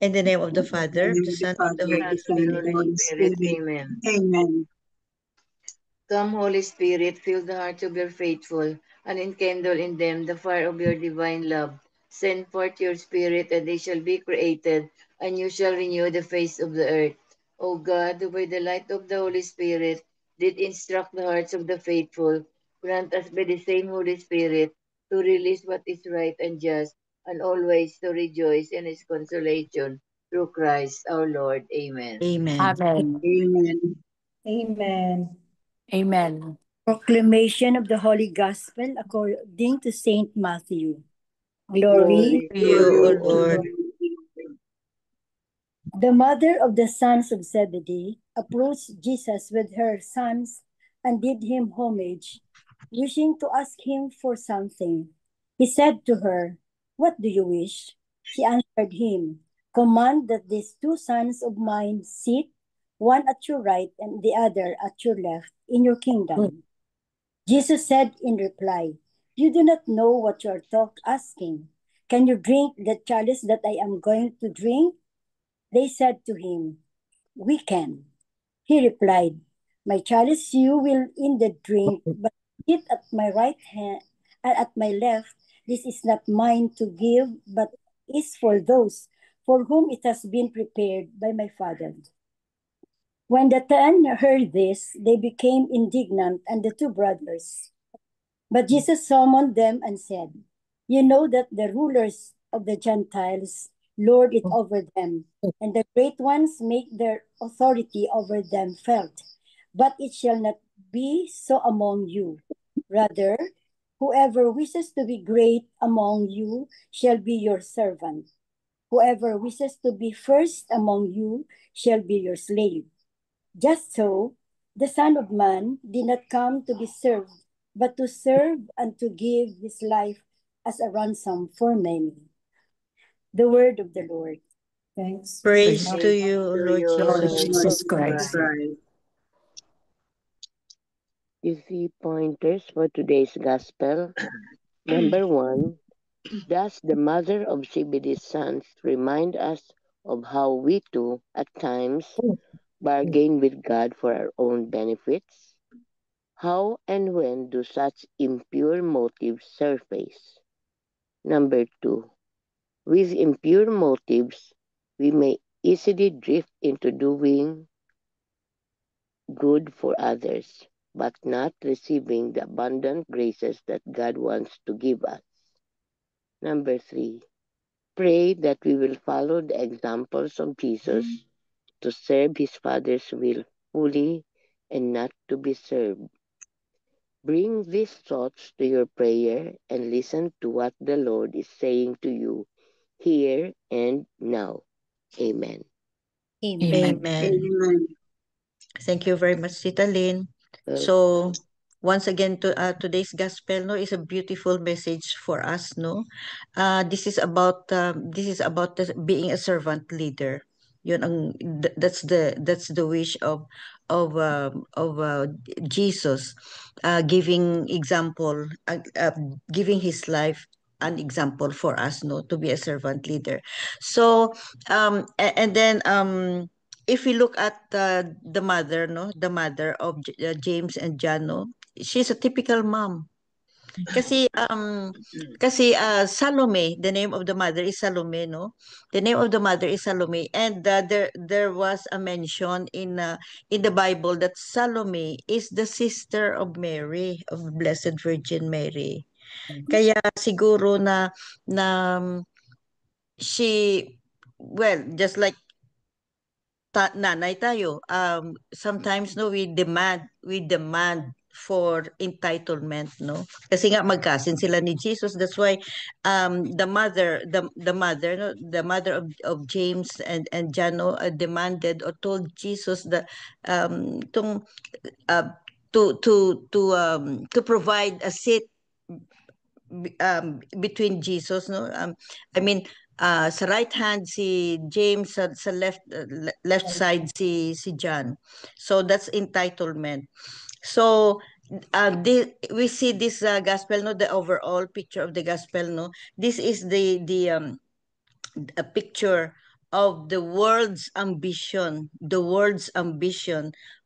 In the name of the In the Father, name the of the Son, and the Father, Holy the Son, and Spirit. the Holy Spirit. Spirit. Amen. Amen. Come, Holy Spirit, fill the hearts of your faithful, and enkindle in them the fire of your divine love. Send forth your Spirit, and they shall be created, and you shall renew the face of the earth. O God, who by the light of the Holy Spirit did instruct the hearts of the faithful, grant us by the same Holy Spirit to release what is right and just, and always to rejoice in his consolation through Christ our Lord. Amen. Amen. Amen. Amen. Amen. Amen. Proclamation of the Holy Gospel according to Saint Matthew. Glory. Glory To to you, you, O O Lord. Lord. The mother of the sons of Zebedee approached Jesus with her sons and did him homage, wishing to ask him for something. He said to her, "What do you wish?" She answered him, "Command that these two sons of mine sit, one at your right and the other at your left, in your kingdom." Jesus said in reply, "You do not know what you are asking. Can you drink the chalice that I am going to drink?" They said to him, "We can." He replied, "My chalice you will indeed drink, but sit at my right hand and at my left, this is not mine to give, but is for those for whom it has been prepared by my Father." When the ten heard this, they became indignant, and the two brothers. But Jesus summoned them and said, "You know that the rulers of the Gentiles lord it over them, and the great ones make their authority over them felt. But it shall not be so among you. Rather, whoever wishes to be great among you shall be your servant. Whoever wishes to be first among you shall be your slave. Just so, the Son of Man did not come to be served, but to serve and to give his life as a ransom for many. The word of the Lord. Thanks. Praise Praise to Praise you, O to Lord you, Lord Lord Jesus. Jesus Jesus Christ. Christ. You see pointers for today's gospel. Number one, does the mother of Zebedee's sons remind us of how we too, at times, bargain with God for our own benefits? How and when do such impure motives surface? Number two, with impure motives, we may easily drift into doing good for others, but not receiving the abundant graces that God wants to give us. Number three, pray that we will follow the examples of Jesus to serve his Father's will fully and not to be served. Bring these thoughts to your prayer and listen to what the Lord is saying to you here and now. Amen. Amen. Amen. Amen. Amen. Thank you very much, Tita Lynn. Well, So, once again, today's gospel no is a beautiful message for us. No, this is about being a servant leader. Yun ang that's the wish of Jesus, giving example, giving his life an example for us. No, to be a servant leader. So, and then if we look at the mother, no, the mother of James and John, no, she's a typical mom. Kasi Salome, the name of the mother is Salome, no? The name of the mother is Salome, and there was a mention in the Bible that Salome is the sister of Mary, of Blessed Virgin Mary. Kaya siguro na she, well, just like nanay tayo, sometimes no we demand for entitlement, no, kasi nga magkasin sila ni Jesus. That's why the mother of James and John, no, demanded or told Jesus that tong uh, to provide a seat between Jesus, no, I mean, sa right hand si James, sa left side si John. So that's entitlement. So we see this gospel, no, the overall picture of the gospel, no. This is the a picture of the world's ambition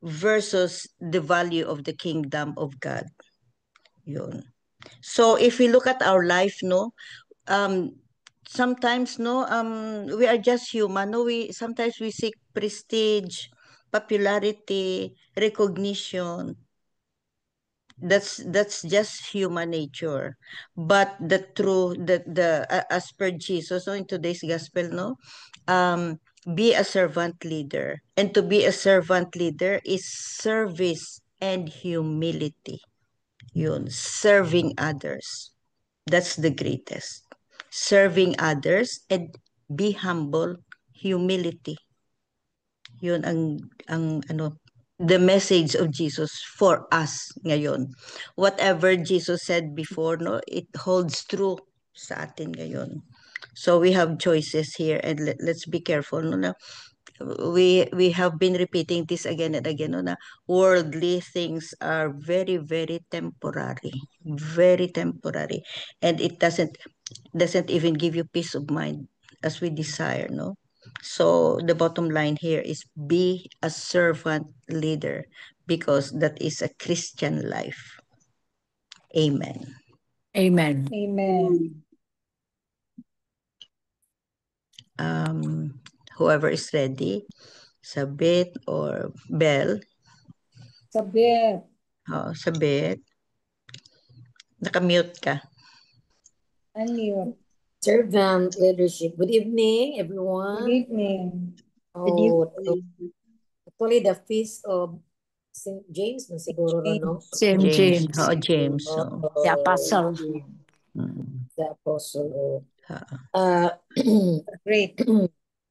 versus the value of the kingdom of God. Yun. So if we look at our life, no, sometimes, no, we are just human, no, we sometimes we seek prestige, popularity, recognition. That's just human nature. But the true, as per Jesus, no, in today's gospel, no, be a servant leader, and to be a servant leader is service and humility. Yun, serving others. That's the greatest. Serving others and be humble, humility. Yun ang ano, the message of Jesus for us ngayon. Whatever Jesus said before, no, it holds true sa atin ngayon. So we have choices here, and let's be careful, no, na we have been repeating this again and again, no, na worldly things are very, very temporary, and it doesn't even give you peace of mind as we desire, no. So the bottom line here is be a servant leader, because that is a Christian life. Amen. Amen. Amen. Whoever is ready, Sabit or Bell. Sabit. Sabit. Nakamute ka. Unmute. Servant leadership. Good evening, Good everyone. evening. Oh, actually, the feast of St. James, no, siguro, no? St. James. James. James. The Apostle. Mm. The Apostle. Ah. Great.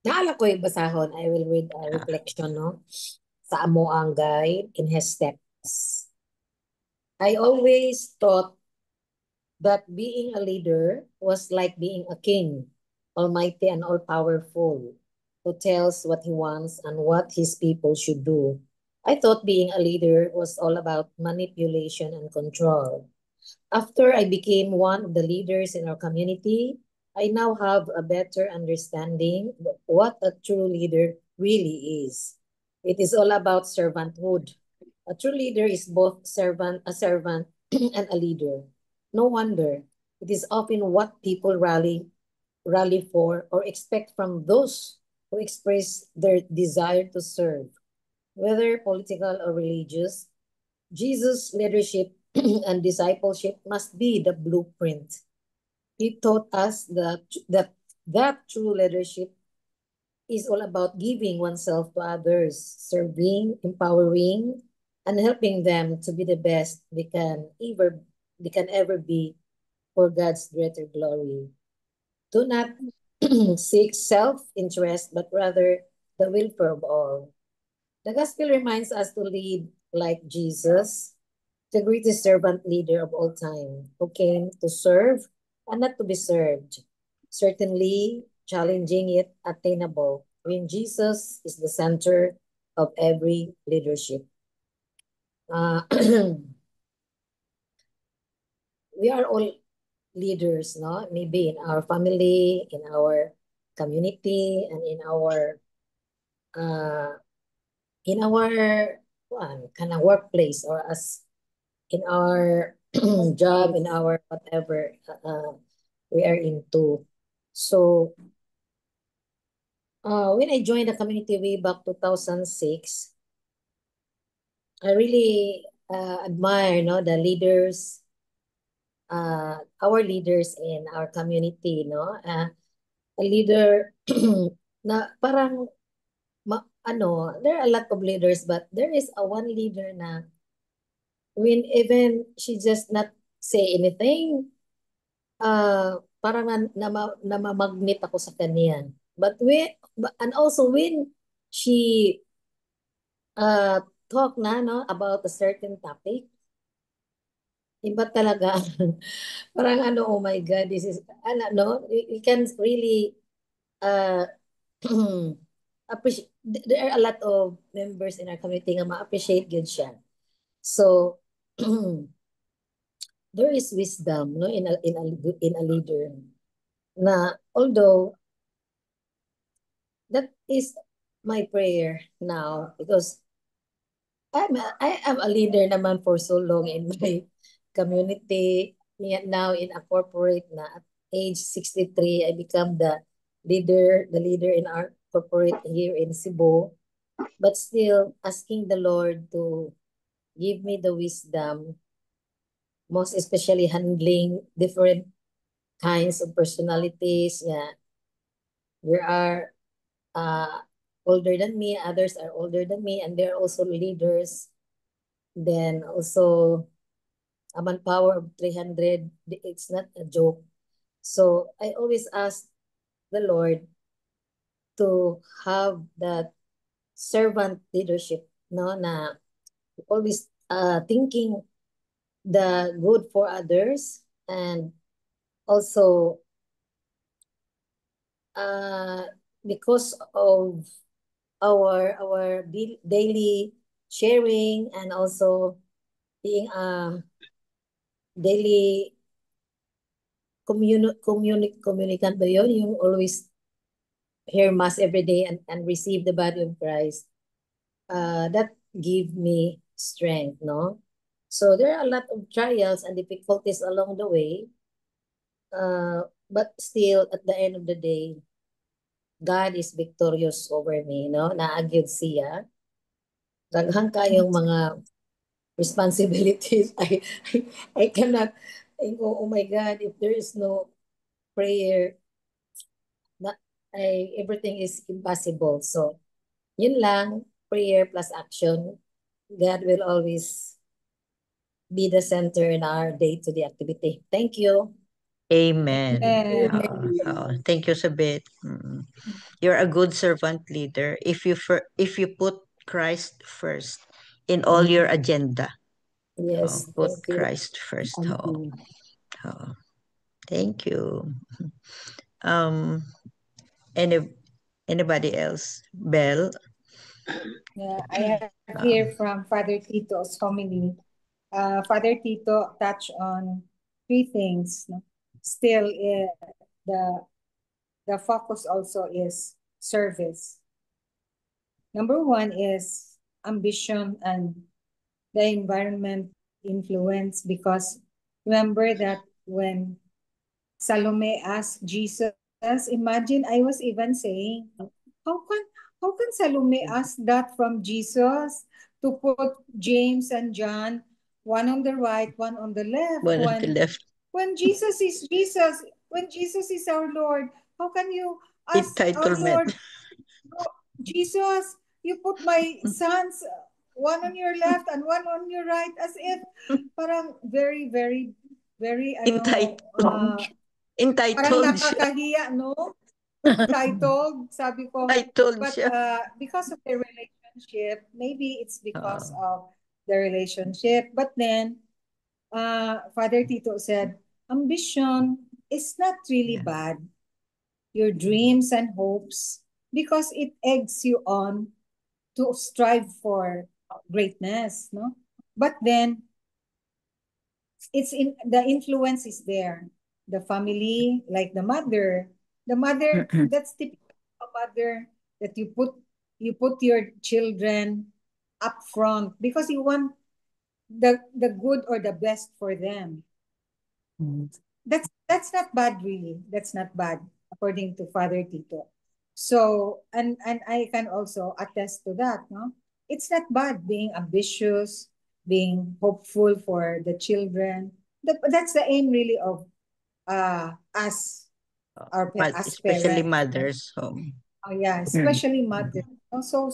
Naala ko yung basahon. I will read a reflection, no? Sa amo ang guide in his steps. I always thought that being a leader was like being a king, almighty and all-powerful, who tells what he wants and what his people should do. I thought being a leader was all about manipulation and control. After I became one of the leaders in our community, I now have a better understanding of what a true leader really is. It is all about servanthood. A true leader is both a servant and a leader. No wonder it is often what people rally for or expect from those who express their desire to serve, whether political or religious. Jesus' leadership and discipleship must be the blueprint. He taught us that true leadership is all about giving oneself to others, serving, empowering, and helping them to be the best they can ever be for God's greater glory. Do not seek self-interest, but rather the welfare of all. The gospel reminds us to lead like Jesus, the greatest servant leader of all time, who came to serve and not to be served. Certainly challenging yet attainable when Jesus is the center of every leadership. We are all leaders, no? Maybe in our family, in our community, and in our kind of workplace, or as in our job, in our whatever we are into. So when I joined the community way back 2006, I really admire, no, the leaders, our leaders in our community, no. A leader na parang there are a lot of leaders, but there is a one leader na when even she just not say anything, parang namamagnet ako sa kanya. And also when she talk na, no, about a certain topic, iba talaga. Parang oh my God, this is, no, we can really appreciate. There are a lot of members in our community nga ma-appreciate good siya. So, there is wisdom, no, in a leader, na although that is my prayer now, because I am a leader naman for so long in my community. Now in a corporate na at age 63, I become the leader in our corporate here in Cebu. But still asking the Lord to give me the wisdom, most especially handling different kinds of personalities. Yeah, there are older than me, others are older than me, and they're also leaders. Then also a manpower of 300, it's not a joke. So I always ask the Lord to have that servant leadership, no, na always thinking the good for others, and also because of our daily sharing, and also being a daily communicant ba yun? Yung always hear mass every day and receive the body of Christ. That give me strength, no? So there are a lot of trials and difficulties along the way. But still, at the end of the day, God is victorious over me, no? Naagid siya. Daghang kayong mga responsibilities. I cannot, oh my God, if there is no prayer, everything is impossible. So, yun lang, prayer plus action. God will always be the center in our day-to-day activity. Thank you. Amen. Amen. Thank you, Sabit. You're a good servant leader if you put Christ first in all your agenda. Yes, Put thank you. Christ first. Thank you. Thank you. Anybody else? Belle? Yeah, I have here from Father Tito's homily. Father Tito touched on three things. No? Still, the focus also is service. Number one is ambition and the environment influence, because remember that when Salome asked Jesus, imagine, I was even saying, how can Salome ask that from Jesus, to put James and John, one on the right, one on the left, One on the left. when Jesus is Jesus, when Jesus is our Lord, how can you ask our Entitlement. Lord, Jesus, you put my sons, one on your left and one on your right, as if parang very, very, very, Entitled. parang Entitled siya. nakakahiya, no? Titled, sabi ko. Entitled But siya. because of the relationship, maybe it's because of the relationship. But then, Father Tito said, ambition is not really bad. Your dreams and hopes, because it eggs you on to strive for greatness, no? But then, the influence is there. The family, like the mother, that's typical of a mother, that you put your children up front because you want the good or the best for them. That's not bad, really. That's not bad, according to Father Tito. So, and I can also attest to that, no? It's not bad being ambitious, being hopeful for the children. That's the aim, really, of us, as Especially parents. mothers. Oh yeah, especially mother. So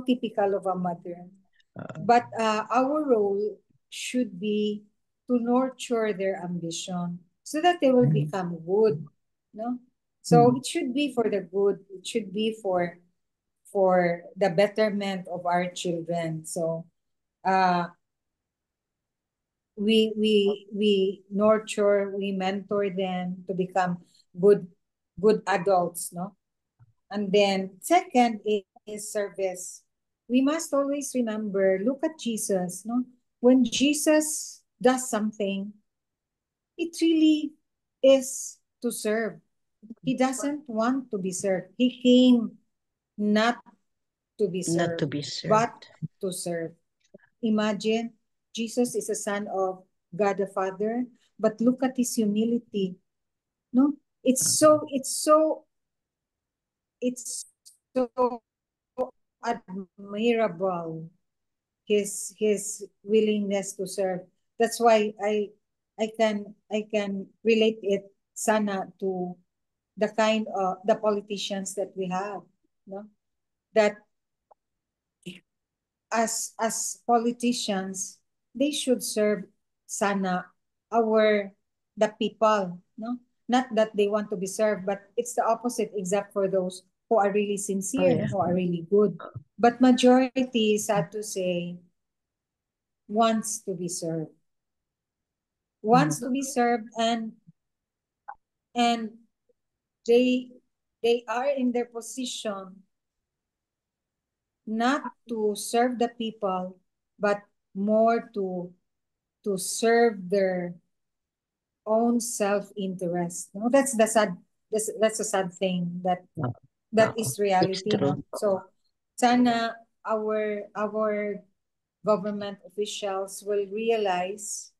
typical of a mother. But our role should be to nurture their ambition so that they will become good, no? So it should be for the good. It should be for the betterment of our children. So we nurture, we mentor them to become good adults, no? And then second is service. We must always remember, look at Jesus, no? When Jesus does something, it really is to serve. He doesn't want to be served. He came not to be Not to served, be served. but to serve. Imagine, Jesus is a son of God the Father, but look at his humility. No, it's so admirable, his willingness to serve. That's why I can relate it sana to the kind of the politicians that we have, no? That as politicians, they should serve sana the people, no? Not that they want to be served, but it's the opposite, except for those who are really sincere, no? yeah. Who are really good. But majority, sad to say, wants to be served. Wants to be served, and they are in their position not to serve the people, but more to serve their own self-interest. No, that's the sad. That's a sad thing that is It's reality. true. No, so sana our government officials will realize.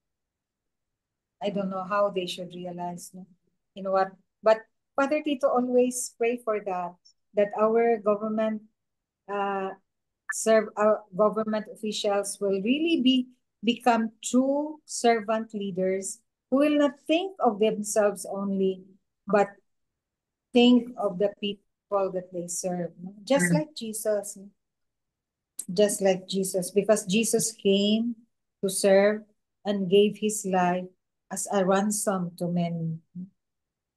I don't know how they should realize. No? You know what? But Father Tito always pray for that our government our government officials will really become true servant leaders who will not think of themselves only, but think of the people that they serve. No? Just like Jesus. No? Just like Jesus, because Jesus came to serve and gave his life as a ransom to many.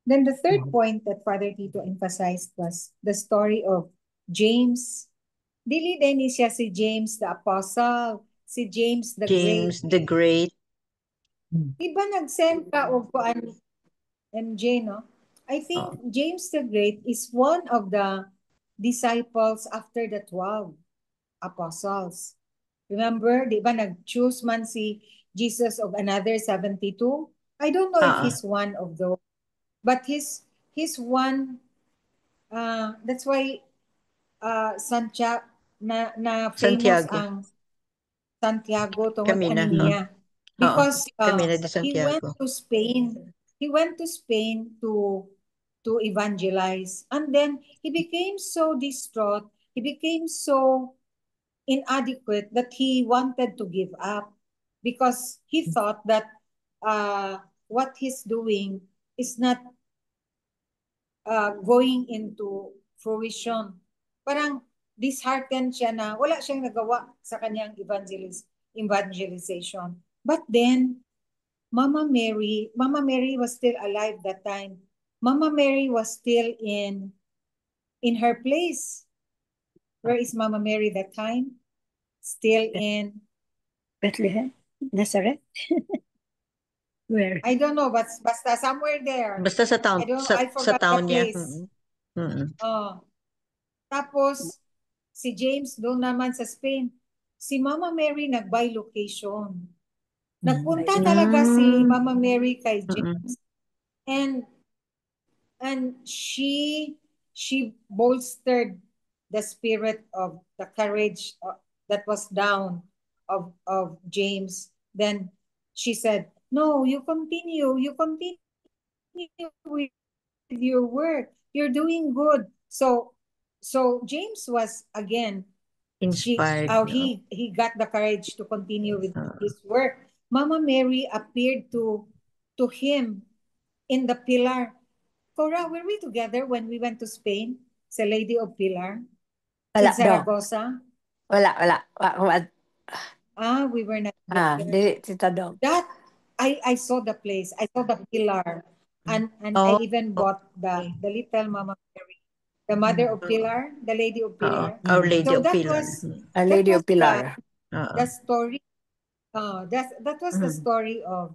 Then the third point that Father Tito emphasized was the story of James. Dili din siya si James the Apostle, si James the James Great. the Great. Diba nag-send ka o kuan MJ, no? I think James the Great is one of the disciples after the 12 apostles. Remember, di ba nag-choose man si Jesus of another 72? I don't know if he's one of those. But he's one, that's why Santiago, na famous Santiago. ang Santiago tungod Camina. ani niya. Because Camina de he went Santiago. to Spain. He went to Spain to evangelize. And then he became so distraught. He became so inadequate that he wanted to give up because he thought that what he's doing is not going into fruition. Parang disheartened siya na wala siyang nagawa sa kanyang evangelization. But then, Mama Mary was still alive that time. Mama Mary was still in her place. Where is Mama Mary that time? Still in Bethlehem, Nazareth. Where? I don't know, but basta somewhere there. Basta sa town, I forgot town the niya. place. Tapos, si James doon naman sa Spain. Si Mama Mary nag-buy location. Nagpunta talaga si Mama Mary kay James. And she bolstered the spirit of the courage that was down of James. Then she said, no, you continue with your work. You're doing good. So James was again Inspired. He got the courage to continue with his work. Mama Mary appeared to him in the Pilar. Cora, were we together when we went to Spain? Sa Lady of Pilar? Wala In Zaragoza? Wala. We were not Dili Tita Dog. That I saw the place. I saw the Pilar. And I even bought the little Mama Mary. The mother of Pilar, the Lady of Pilar. Our Lady of that Pilar. Our Lady of Pilar. The story. That was the story of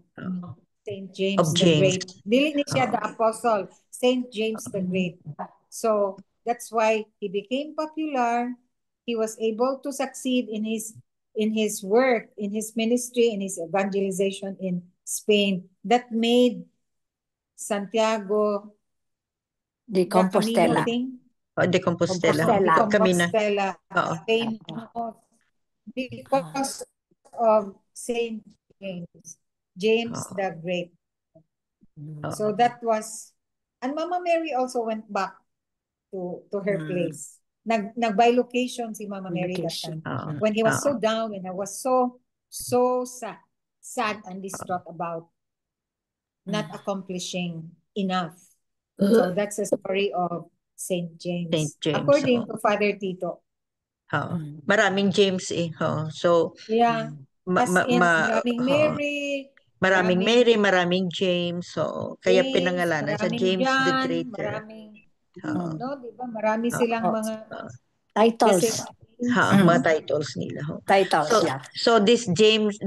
Saint James Of the James. Great. Dili ni siya the apostle, Saint James the Great. So that's why he became popular. He was able to succeed in his work, in his ministry, in his evangelization in Spain. That made Santiago the Compostela. Camino thing. De Compostela. Compostela. Kami na. Compostela, Oo. famous because of Saint James, James Oo. the Great. Oo. So that was, and Mama Mary also went back to her place. Nag-bilocation si Mama Mary that time. Oo. When he was Oo. so down and I was so sad and distraught about not accomplishing enough. So that's the story of Saint Saint James. James. According Oo. to Father Tito. Oo. Maraming James eh. Oo. So, Yeah. As in, maraming oo. Mary, Maraming Mary, maraming James. So, kaya James, pinangalanan sa maraming James the John, Greater. maraming, Oo. no, di ba? Marami silang mga Titles. Ha, mga titles nila. Ho. Titles, So, yeah. so this James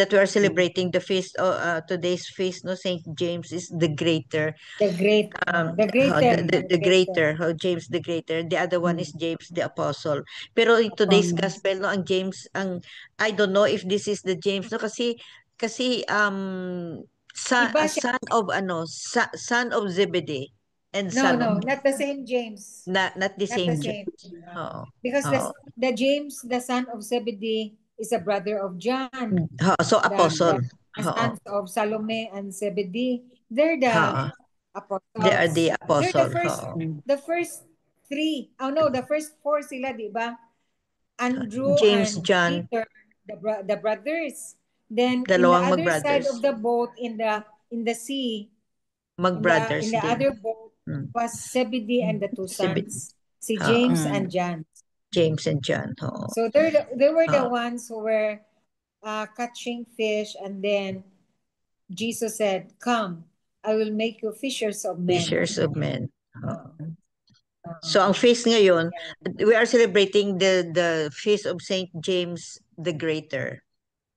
that we are celebrating the feast, today's feast, no, Saint James is the Greater. the great, the greater, The Greater, James the Greater. The other one is James the Apostle. Pero in today's gospel, no, ang James, I don't know if this is the James, no, kasi Iba siya. son of Zebedee and No, Salome. not the same James. Not the Not same the James. same. Oo. Because Oo. the James, the son of Zebedee, is a brother of John. So apostle. The sons of Salome and Zebedee, they're the Ha. apostles. They are the apostle. The first three. Oh no, the first four sila, di ba? Andrew James, and John. Peter, the brothers. Then Dalawang in the other side mag-brothers. of the boat in the sea, Mag-brothers in the din. other boat was Zebedee and the two Zebedee. sons, si James and John. James and John. Oo. So they were the ones who were catching fish, and then Jesus said, "Come, I will make you fishers of men." Fishers of men. So ang feast ngayon, we are celebrating the feast of Saint James the Greater.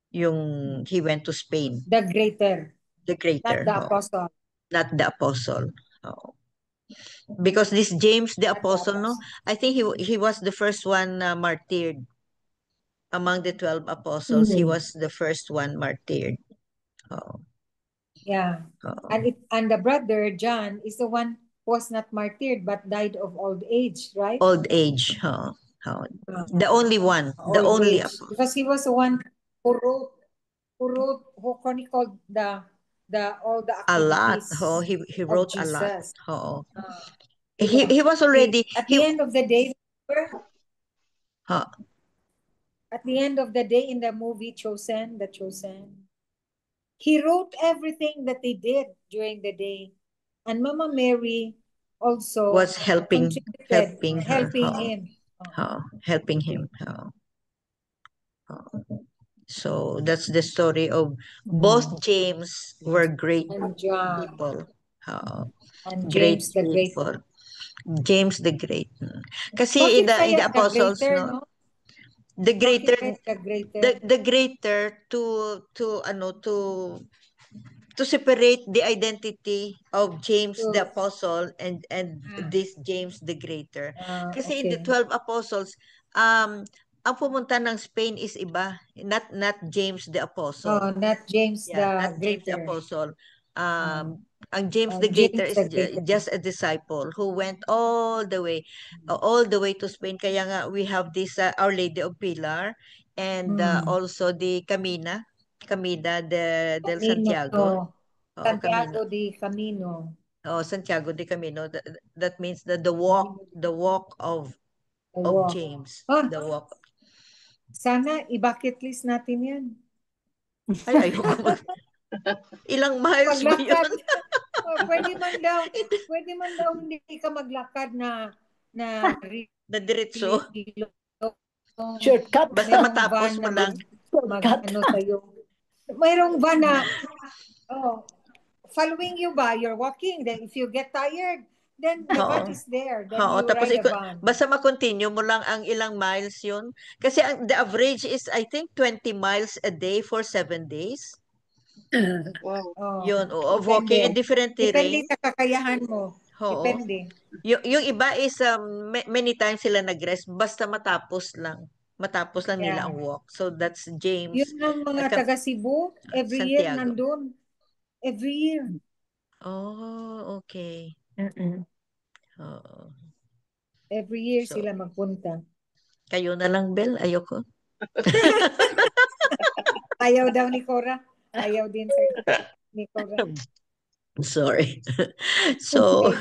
Yung he went to Spain. The Greater. The Greater. Not the Apostle. Not the Apostle. Oo. Because this James the Apostle, no, I think he was the first one martyred. Among the 12 apostles, he was the first one martyred. Oh. Yeah. Oh. And the brother John is the one who was not martyred but died of old age, right? Old age. Oh. Oh. The only one. The Old only age. Because he was the one who chronicled all the a lot. activities Oh, he of wrote a lot. Jesus. Oh. He was already At the end of the day, huh. At the end of the day in the movie The Chosen, he wrote everything that they did during the day. And Mama Mary also was helping him. Helping him. So that's the story of both James were great And John. people. And Great James the Great. people. James the Great. Kasi Bakit in the kaya apostles, greater, no? The greater, Bakit greater? the greater to separate the identity of James the Apostle and this James the Greater. Kasi in the 12 apostles, ang pumunta ng Spain is iba, not James the Apostle. Oh, not James not the James the Greater. Apostle. Ang James the Greater James is the Greater. just a disciple who went all the way to Spain. Kaya nga we have this Our Lady of Pilar and also the Camina del Santiago. Santiago de Camino. Oh, Santiago de Camino. That means that the walk of James. The walk. Sana i-bucket list natin yan. Ay, ayoko ilang miles ba yun? Pwede man daw hindi ka maglakad na diretso. Shortcut. Basta matapos mo lang. Mayroong van na following you ba? You're walking. Then if you get tired, then the van is there. Then you tapos ride the van. Basta ma-continue mo lang ang ilang miles yun. Kasi the average is I think 20 miles a day for 7 days. Wow. Yun, of walking in different terrain. Depende sa kakayahan mo. Depende. Yung iba is many times sila nag-rest basta matapos lang nila ang walk. So that's James. Yun ang mga taga Cebu, every year nandun. Every year. Oh, okay. Oo. Every year So, sila magpunta. kayo na lang, Bel. Ayoko. Ayaw daw ni Cora. Ayaw din sa ni Cora. Sorry. So,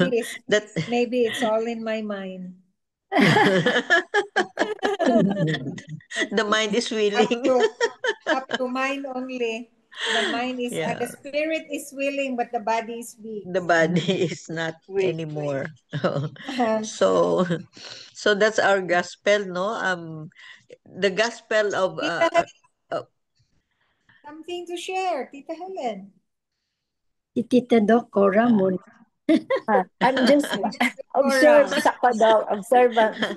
that Maybe it's all in my mind. the mind is willing. Up to mind only. The mind is Yeah. the spirit is willing, but the body is weak. The body is not Wait. anymore. So, so that's our gospel, no? The gospel of Something to share, Tita Helen. Si Tita Doc, Cora muna. I'm just Cora. observant. observe lang daw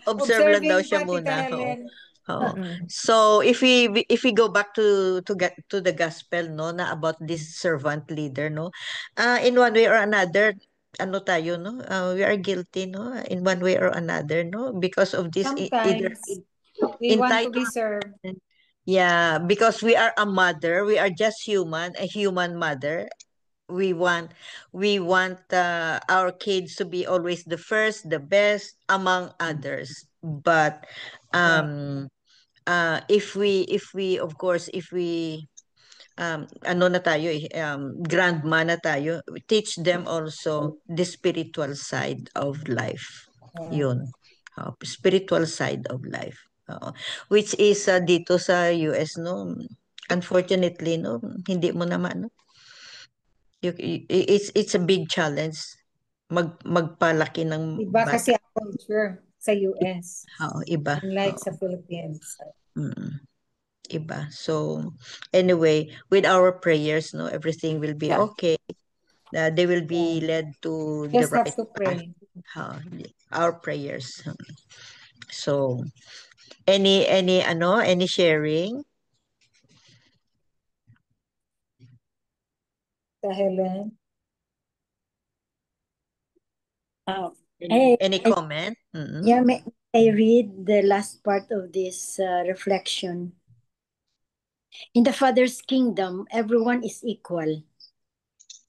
Observing siya pa, Tita muna. Helen. Oh. Mm. So if we go back to get to the gospel, no, na about this servant leader, no, in one way or another, ano tayo, no, we are guilty, no, in one way or another, no, because of this either Sometimes we want to be served. yeah, because we are a mother, we are just human, a human mother. We want our kids to be always the first, the best among others. But if we of course if we ano na tayo grandma na tayo, we teach them also the spiritual side of life. Yun. Spiritual side of life. Which is dito sa US, no, unfortunately, no, hindi mo naman, no, it's a big challenge magpalaki ng Iba bata. kasi ang culture sa US. Iba. Unlike sa Philippines. Iba. So anyway, with our prayers, no, everything will be okay. They will be led to Just the have right to pray. path. Our prayers. So any sharing? Tita Helen. Any comment? Yeah, may I read the last part of this reflection. In the Father's kingdom, everyone is equal.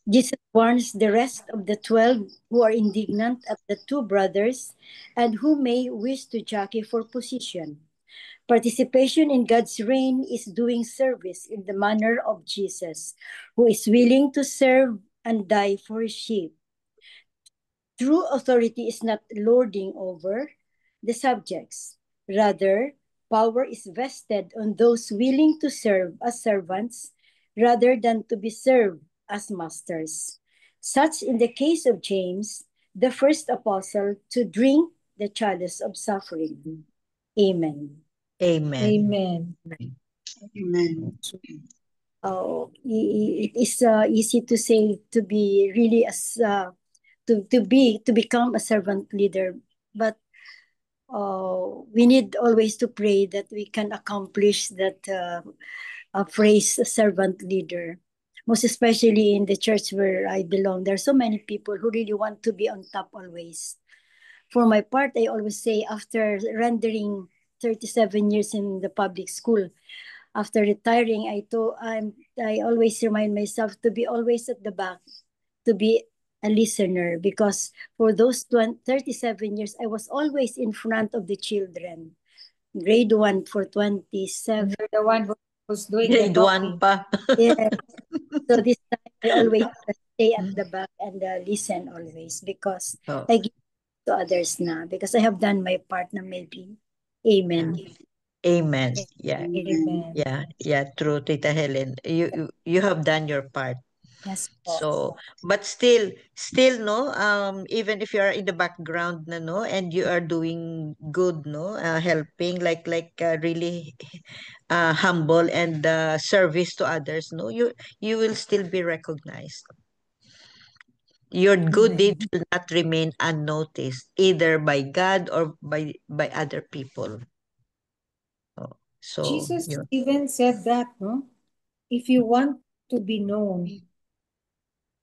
Jesus warns the rest of the 12 who are indignant at the two brothers and who may wish to jockey for position. Participation in God's reign is doing service in the manner of Jesus, who is willing to serve and die for his sheep. True authority is not lording over the subjects. Rather, power is vested on those willing to serve as servants rather than to be served as masters. Such in the case of James, the first apostle, to drink the chalice of suffering. Amen. Amen. Oh, it is easy to say to be really as to become a servant leader, but we need always to pray that we can accomplish that phrase servant leader. Most especially in the church where I belong, there are so many people who really want to be on top always. For my part, I always say, after rendering 37 years in the public school, after retiring, I always remind myself to be always at the back, to be a listener, because for those 37 years, I was always in front of the children. Grade 1 for 27. You're the one who's doing Grade the 1 talking. pa. Yeah. So this time, I always stay at the back and listen always, because I give to others now, because I have done my part na maybe. Amen. Amen. Yeah. Amen. Yeah, true, Tita Helen. You have done your part. Yes. So, but still no, even if you are in the background na, no, and you are doing good, no, helping like really humble and service to others, no, you will still be recognized. Your good deeds will not remain unnoticed either by God or by other people. So Jesus even said that, no? If you want to be known,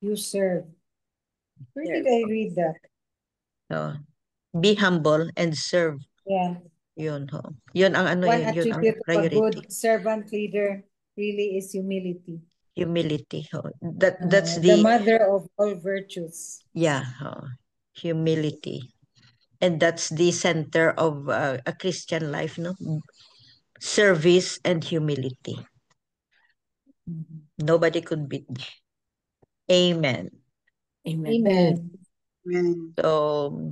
you serve. Where did I read that? Be humble and serve. Yeah. Yun ho. Yun ang ano One yun ang attribute of a priority. good servant leader really is humility. Humility. That's the mother of all virtues. Yeah. Humility. And that's the center of a Christian life, no? Service and humility. Nobody could beat that. Amen. Amen. Amen. Amen. So,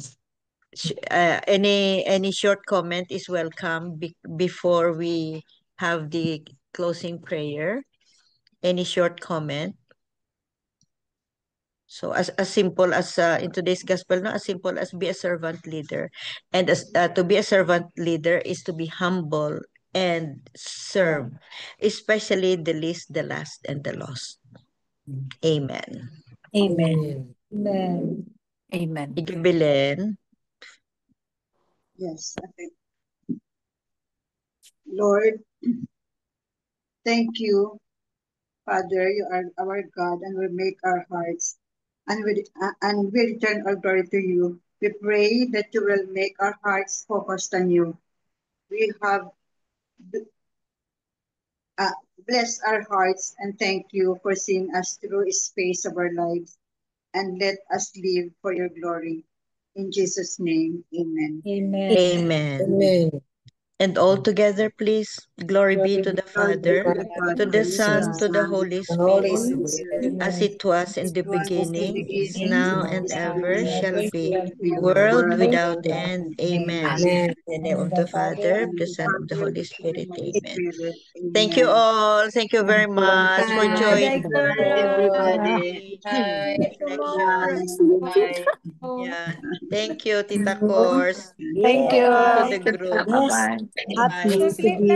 any short comment is welcome before we have the closing prayer. Any short comment? So as simple as in today's gospel, no, as simple as be a servant leader, and as to be a servant leader is to be humble and serve, especially the least, the last, and the lost. Amen. Amen. Amen. Amen. Belen. Yes. Okay. Lord, thank you, Father. You are our God, and we make our hearts, and we return our glory to you. We pray that you will make our hearts focused on you. We have uh, blessed our hearts and thank you for seeing us through a space of our lives and let us live for your glory. In Jesus' name, amen. Amen. Amen. Amen. And all together, please. Glory be to the Glory be Father, to the to Father, the and to the Son, to the Son, Holy The Holy Holy Spirit, Spirit. Spirit, as Amen. it was in as the it was in the beginning, is beginning, now, is and now, ever and shall ever be, shall be, world world without without end. end. Amen. Amen. In the name And of the the Father, Father, And the the Son, of the Father, Holy and the Spirit. Holy Amen. Spirit. Thank you Amen. all. Thank you very much for Bye. joining thank you, our Bye, Lord. everybody. Bye. Tomorrow. reflection. Bye. Yeah. Thank you, Tita Kors. Thank Thank you you. to Yes. the Tita. group. Yes. Bye-bye. Happy Bye. to be